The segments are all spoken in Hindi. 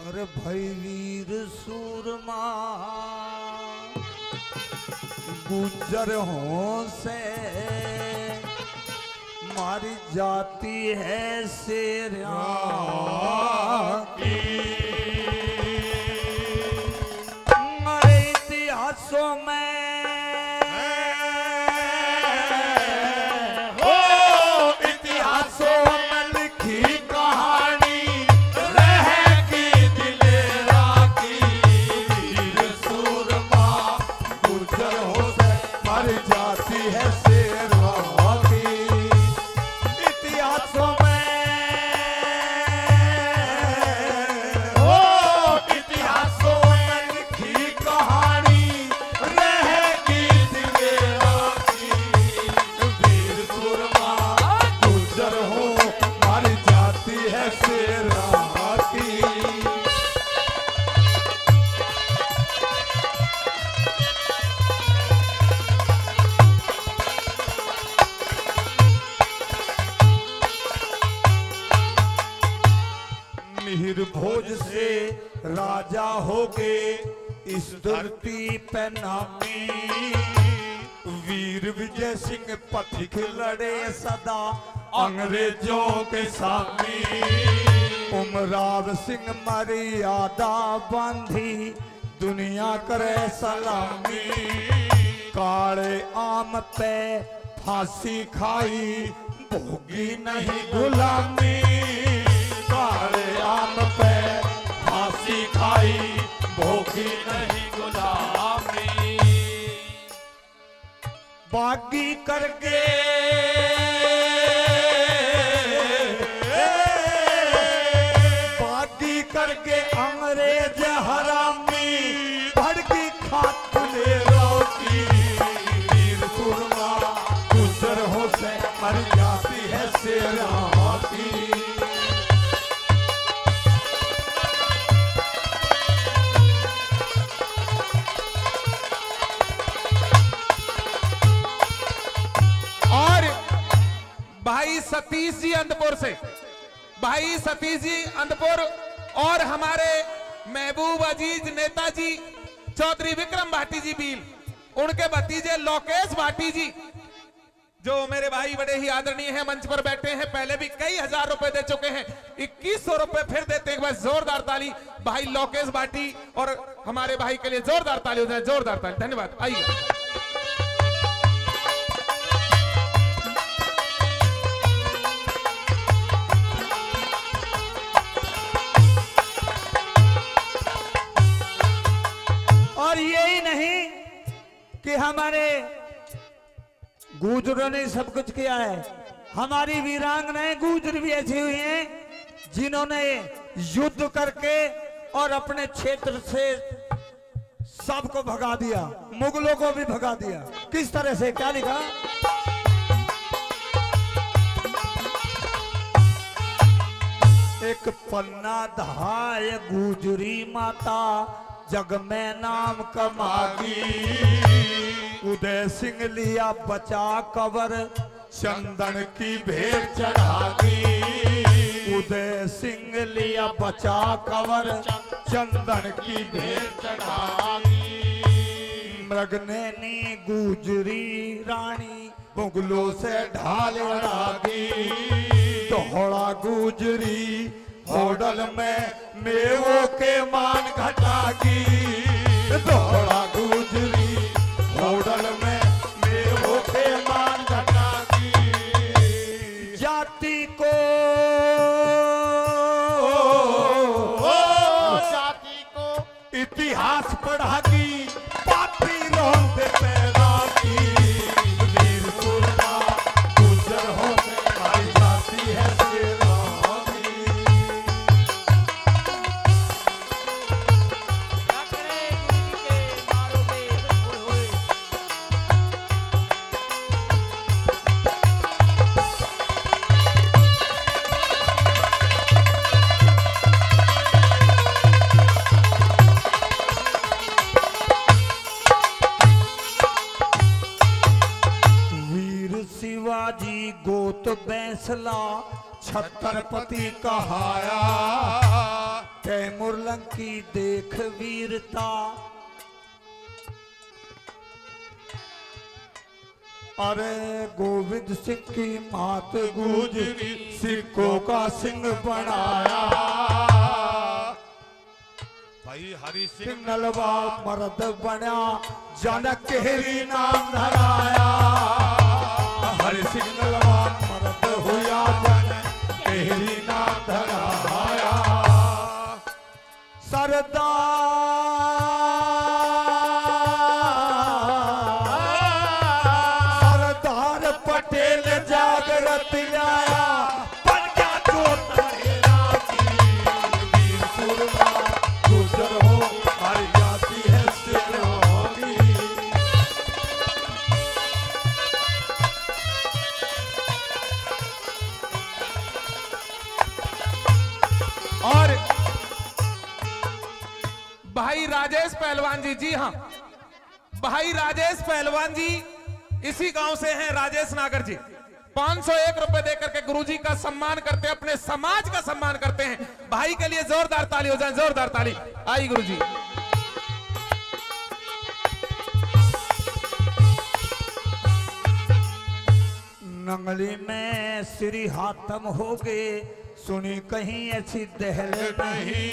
अरे भाई वीर सूरमा गुजर हो से मारी जाती है शेरा की। हमारे इतिहासों में भोज से राजा होगे इस धरती पे नामी। वीर विजय सिंह पथिक लड़े सदा अंग्रेजों के सामने। उमराव सिंह मर्यादा बांधी दुनिया करे सलामी। काले आम पे फांसी खाई भोगी नहीं गुलामी। काले आम पे फांसी खाई भोगी नहीं गुलामी। बागी करके बागी करके अंग्रेज हरामी भड़की खातुने रोटी। वीर सुरमा गुजर हो से मर जाती है शेरा की। भाई सतीश जी अंधपुर से, भाई सतीश जी अंधपुर और हमारे महबूब अजीज नेताजी चौधरी विक्रम भाटी जी बील, उनके भतीजे लोकेश भाटी जी जो मेरे भाई बड़े ही आदरणीय हैं, मंच पर बैठे हैं। पहले भी कई हजार रुपए दे चुके हैं, 2100 रुपए फिर देते हैं। बस जोरदार ताली भाई लोकेश भाटी और हमारे भाई के लिए जोरदार ताली हो जाए, जोरदार ताली। धन्यवाद। आइए और यही नहीं कि हमारे गुजरों ने सब कुछ किया है, हमारी वीरांगनाएं गुजर भी ऐसी हुई हैं जिन्होंने युद्ध करके और अपने क्षेत्र से सबको भगा दिया, मुगलों को भी भगा दिया। किस तरह से, क्या लिखा? एक पन्ना धाय गुजरी माता जग में नाम कमागी। उदय सिंह लिया बचा कवर चंदन की भेंट चढ़ागी। उदय सिंह लिया बचा कवर चंदन की भेंट चढ़ागी। मृगनैनी गुजरी रानी मुगलों से ढाल लड़ागी। दोहरा गुजरी होटल में मेवों के मान घटागी। दोहरा गुजरी होटल में मेवों के मान घटागी। जाति को इतिहास पढ़ागी, पापी लोग से पैदा की। वीर सुरमा गुजर हो से भाई जाती है शेरा की। शिवाजी गोत बैंसला छत्रपति कहाया। कैमूर लंकी देख वीरता, अरे गोविंद सिंह की मात गुजरी, सिखों का सिंह बनाया। भाई हरि सिंह नलवा मर्द बना, जनक केहरी नाम धराया। हरि सिंह नलवा मर्द हुआ, जनक केहरी नाम धराया। सरदार पटेल जागृत आया, बन गया जोत मेरा वीर सुरमा, गुजर हो हर जाती है सिरोगी। और भाई राजेश पहलवान जी, जी हाँ, भाई राजेश पहलवान जी इसी गांव से हैं। राजेश नागर जी 501 रुपए देकर के गुरुजी का सम्मान करते हैं, अपने समाज का सम्मान करते हैं। भाई के लिए जोरदार ताली हो जाए, जोरदार ताली। आई गुरुजी। नंगली में श्री हाथम हो गए, सुनी कहीं ऐसी दहल नहीं।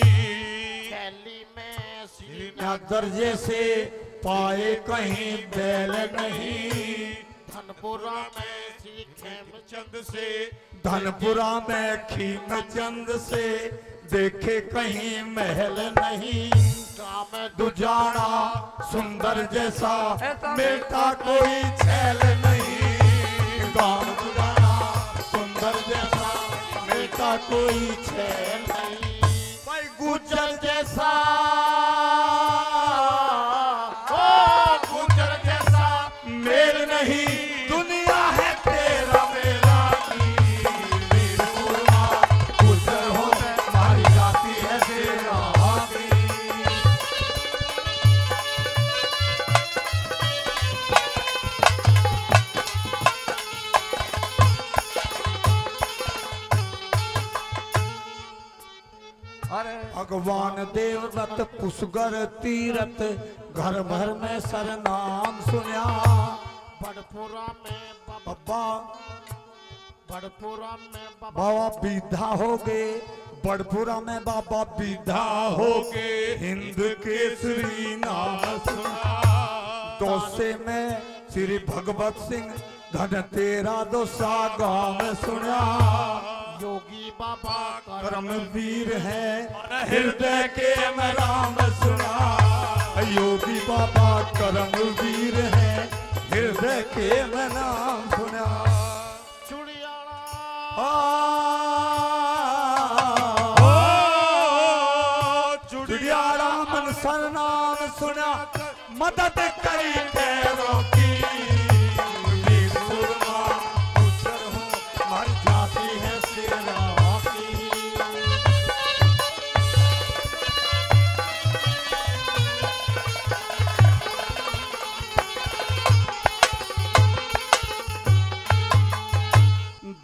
कैली में सीना दर्जे से पाए कहीं बैल नहीं। धनपुरा में श्री खेमचंद से, धनपुरा में खीमचंद से देखे कहीं महल नहीं। गाँव में दुजाना सुंदर जैसा मिलता कोई छैल नहीं। गाँव दुजाना सुंदर जैसा मिलता कोई छैल नहीं। भाई गुजर जैसा, ओ गुजर जैसा मेल नहीं। दुनिया है तेरा मेरा वीर सुरमा, गुजर हो मारी जाती है तेरा की। भगवान देवव्रत पुष्कर तीरथ, घर भर में सरनाम सुना। बड़पुरा में बाबा बड़पुरा में बाबा विधा हो गए, बड़पुरा में बाबा विधा हो गए। हिंद केसरी नाम सुना। दोसे में श्री भगवत सिंह, धन तेरा दोसा गाँव सुना। योगी बाबा कर्मवीर है, हृदय के में राम सुना। योगी बाबा कर्मवीर है, हृदय के में नाम सुना। चुड़ियाला चुड़ियाला मन सरनाम सुना। मदद करी तेरों की, वीर सुरमा गुजर हो मर जाती है सिरा की।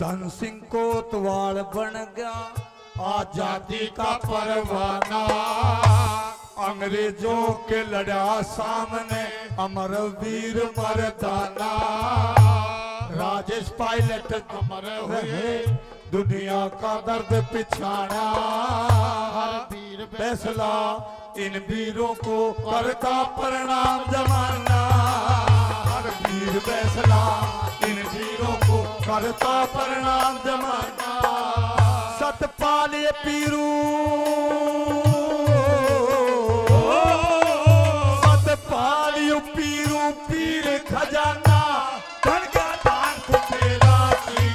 धन सिंह कोतवाल बन गया, आजादी का परवाना। अंग्रेजों के लड़ा सामने, अमर वीर मर्दाना। राजेश पायलट अमर रहे, दुनिया का दर्द पिछाड़ा। हर वीर फैसला इन वीरों को करता प्रणाम जमाना। हर वीर फैसला इन वीरों को करता प्रणाम जमाना। सतपाल ये पीरू, सतपाल यू पीरू पीर खजाना। बन गया दान को तेरा की,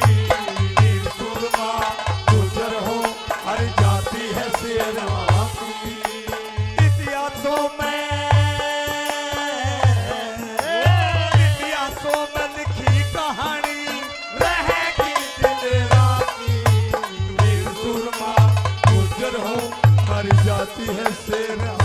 वीर सुरमा गुजर हो हर जाती है शेरा की। इतिहासों में लिखी कहानी रहेगी दिन राती। वीर सुरमा गुजर हो मर जाती है शेरा।